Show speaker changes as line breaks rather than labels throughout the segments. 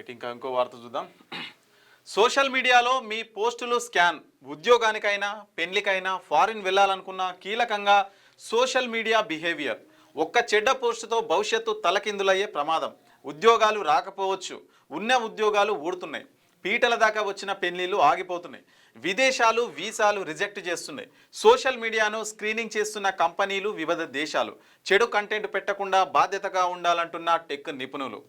Right, ఇంకా ఇంకో వార్త చూద్దాం. సోషల్ మీడియాలో మీ పోస్టులు స్కాన్. ఉద్యోగానికైనా పెళ్లికైనా ఫారిన్ వెళ్ళాలనుకున్న కీలకంగా సోషల్ మీడియా బిహేవియర్. ఒక్క చెడ్డ పోస్టుతో భవిష్యత్తు తలకిందులయ్యే ప్రమాదం. ఉద్యోగాలు రాకపోవచ్చు, ఉన్న ఉద్యోగాలు ఊడుతున్నాయి. పీటల దాకా వచ్చిన పెళ్లిళ్ళు ఆగిపోతున్నాయి. విదేశాలు వీసాలు రిజెక్ట్ చేస్తున్నాయి. సోషల్ మీడియాను స్క్రీనింగ్ చేస్తున్న కంపెనీలు, వివిధ దేశాలు. చెడు కంటెంట్ పెట్టకుండా బాధ్యతగా ఉండాలంటున్న టెక్ నిపుణులు.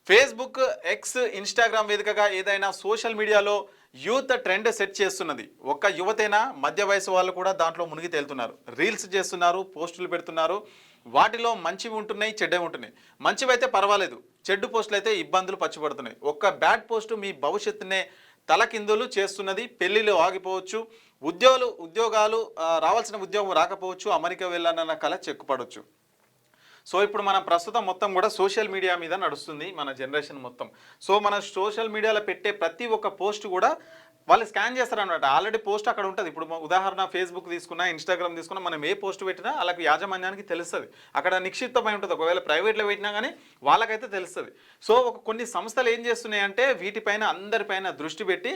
ఫేస్బుక్, ఎక్స్, ఇన్స్టాగ్రామ్ వేదికగా ఏదైనా సోషల్ మీడియాలో యూత్ ట్రెండ్ సెట్ చేస్తున్నది. ఒక్క యువతైనా మధ్య వయసు వాళ్ళు కూడా దాంట్లో మునిగి తేలుతున్నారు. రీల్స్ చేస్తున్నారు, పోస్టులు పెడుతున్నారు. వాటిలో మంచివి ఉంటున్నాయి, చెడ్డవి ఉంటున్నాయి. మంచివైతే పర్వాలేదు, చెడ్డు పోస్టులు అయితే ఇబ్బందులు పచ్చిపడుతున్నాయి. ఒక్క బ్యాడ్ పోస్టు మీ భవిష్యత్తునే తలకిందులు చేస్తున్నది. పెళ్లిళ్ళు ఆగిపోవచ్చు, ఉద్యోగాలు రావాల్సిన ఉద్యోగం రాకపోవచ్చు, అమెరికా వెళ్ళాలన్న కల చెక్కుపడవచ్చు. సో ఇప్పుడు మనం ప్రస్తుతం మొత్తం కూడా సోషల్ మీడియా మీద నడుస్తుంది మన జనరేషన్ మొత్తం. సో మన సోషల్ మీడియాలో పెట్టే ప్రతి ఒక్క పోస్ట్ కూడా వాళ్ళు స్కాన్ చేస్తారనమాట. ఆల్రెడీ పోస్ట్ అక్కడ ఉంటుంది. ఇప్పుడు ఉదాహరణ ఫేస్బుక్ తీసుకున్నా, ఇన్స్టాగ్రామ్ తీసుకున్నా, మనం ఏ పోస్ట్ పెట్టినా వాళ్ళకి యాజమాన్యానికి తెలుస్తుంది. అక్కడ నిక్షిప్తమై ఉంటుంది. ఒకవేళ ప్రైవేట్లో పెట్టినా కానీ వాళ్ళకైతే తెలుస్తుంది. సో కొన్ని సంస్థలు ఏం చేస్తున్నాయంటే వీటిపైన అందరిపైన దృష్టి పెట్టి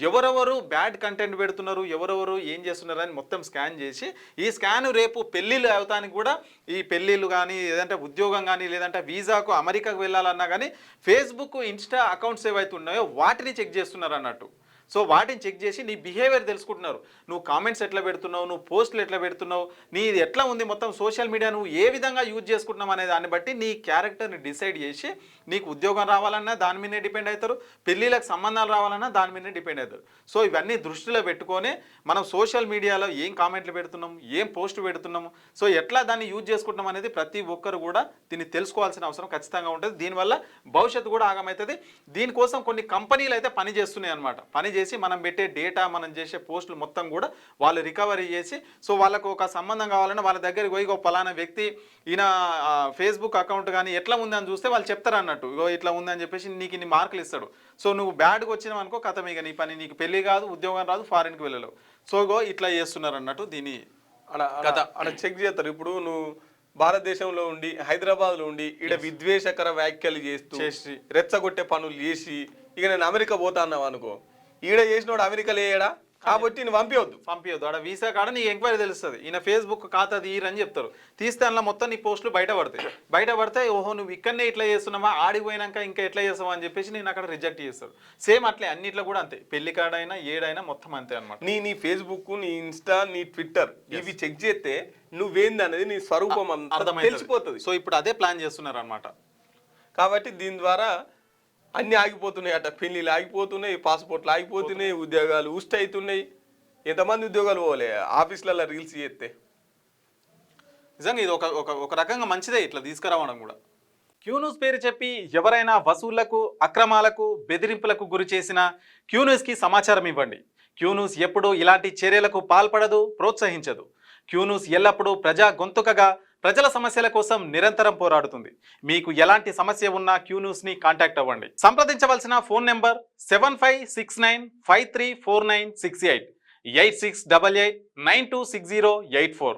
ఎవరెవరు బ్యాడ్ కంటెంట్ పెడుతున్నారు, ఎవరెవరు ఏం చేస్తున్నారు అని మొత్తం స్కాన్ చేసి, ఈ స్కాన్ రేపు పెళ్ళిళ్ళు అవుతానికి కూడా, ఈ పెళ్ళిళ్ళు కానీ లేదంటే ఉద్యోగం కానీ లేదంటే వీసాకు అమెరికాకు వెళ్ళాలన్నా కానీ ఫేస్బుక్, ఇన్స్టా అకౌంట్స్ ఏవైతే ఉన్నాయో వాటిని చెక్ చేస్తున్నారు అన్నట్టు. సో వాటిని చెక్ చేసి నీ బిహేవియర్ తెలుసుకుంటున్నారు. నువ్వు కామెంట్స్ ఎట్లా పెడుతున్నావు, నువ్వు పోస్టులు ఎట్లా పెడుతున్నావు, నీది ఎట్లా ఉంది, మొత్తం సోషల్ మీడియా నువ్వు ఏ విధంగా యూజ్ చేసుకుంటున్నావు అనే దాన్ని బట్టి నీ క్యారెక్టర్ని డిసైడ్ చేసి నీకు ఉద్యోగం రావాలన్నా దాని మీదే డిపెండ్ అవుతారు, పెళ్ళిళ్ళకి సంబంధాలు రావాలన్నా దాని మీదే డిపెండ్ అవుతారు. సో ఇవన్నీ దృష్టిలో పెట్టుకొని మనం సోషల్ మీడియాలో ఏం కామెంట్లు పెడుతున్నాము, ఏం పోస్ట్ పెడుతున్నాము, సో ఎట్లా దాన్ని యూజ్ చేసుకుంటున్నాం అనేది ప్రతి ఒక్కరు కూడా దీన్ని తెలుసుకోవాల్సిన అవసరం ఖచ్చితంగా ఉంటుంది. దీనివల్ల భవిష్యత్తు కూడా ఆగమవుతుంది. దీనికోసం కొన్ని కంపెనీలు అయితే పని చేస్తున్నాయి అన్నమాట. పని చేసి మనం పెట్టే డేటా, మనం చేసే పోస్టులు మొత్తం కూడా వాళ్ళు రికవరీ చేసి, సో వాళ్ళకు ఒక సంబంధం కావాలన్నా వాళ్ళ దగ్గరికి పోయి ఒక పలానా వ్యక్తి ఈయన ఫేస్బుక్ అకౌంట్ కానీ ఎట్లా ఉందని చూస్తే వాళ్ళు చెప్తారు అన్నట్టు, ఇగో ఇట్లా ఉందని చెప్పేసి నీకు ఇన్ని మార్కులు ఇస్తాడు. సో నువ్వు బ్యాడ్గా వచ్చినావు అనుకో, కథం ఇక నీ పని, నీకు పెళ్లి కాదు, ఉద్యోగం రాదు, ఫారిన్కి వెళ్ళలేవు. సో ఇగో ఇట్లా చేస్తున్నారు అన్నట్టు దీని
కథ అక్కడ చెక్ చేస్తారు. ఇప్పుడు నువ్వు భారతదేశంలో ఉండి, హైదరాబాద్లో ఉండి ఈడ విద్వేషకర వ్యాఖ్యలు చేసి రెచ్చగొట్టే పనులు చేసి ఇక నేను అమెరికా పోతా అన్నావు అనుకో, ఈడ చేసినోడు అమెరికా లేయడా కాబట్టి నేను పంపించొద్దు.
ఆడ వీసా కాడ నీ ఎంక్వైరీ తెలుస్తుంది. ఈయన ఫేస్బుక్ ఖాతా తీయరని చెప్తారు. తీస్తే అందులో మొత్తం నీ పోస్టులు బయటపడతాయి. ఓహో నువ్వు ఇక్కడనే ఇట్లా చేస్తున్నావా, ఆడిపోయినాక ఇంకా ఎట్లా చేస్తావా అని చెప్పేసి నేను అక్కడ రిజెక్ట్ చేస్తాడు. సేమ్ అట్లే అన్నిట్లో కూడా అంతే, పెళ్లి కాడైనా ఏడైనా మొత్తం అంతే అనమాట.
నీ ఫేస్బుక్, నీ ఇన్స్టా, నీ ట్విట్టర్ ఇవి చెక్ చేస్తే నువ్వేంది అనేది నీ స్వరూపం తెలిసిపోతుంది.
సో ఇప్పుడు అదే ప్లాన్ చేస్తున్నారు అనమాట.
కాబట్టి దీని ద్వారా అన్నీ ఆగిపోతున్నాయి అట. పెళ్ళిళ్ళు ఆగిపోతున్నాయి, పాస్పోర్ట్లు ఆగిపోతున్నాయి, ఉద్యోగాలు ఉష్ట అవుతున్నాయి. ఎంతమంది ఉద్యోగాలు పోలే ఆఫీసులలో రీల్స్ చేస్తే.
నిజంగా ఇది ఒక రకంగా మంచిదే ఇట్లా తీసుకురావడం కూడా. క్యూన్యూస్ పేరు చెప్పి ఎవరైనా వసూళ్లకు, అక్రమాలకు, బెదిరింపులకు గురి చేసిన క్యూన్యూస్కి సమాచారం ఇవ్వండి. క్యూన్యూస్ ఎప్పుడూ ఇలాంటి చర్యలకు పాల్పడదు, ప్రోత్సహించదు. క్యూన్యూస్ ఎల్లప్పుడూ ప్రజా గొంతుకగా ప్రజల సమస్యల కోసం నిరంతరం పోరాడుతుంది. మీకు ఎలాంటి సమస్య ఉన్నా క్యూన్యూస్ని కాంటాక్ట్ అవ్వండి. సంప్రదించవలసిన ఫోన్ నెంబర్ 7569534968 8688926084.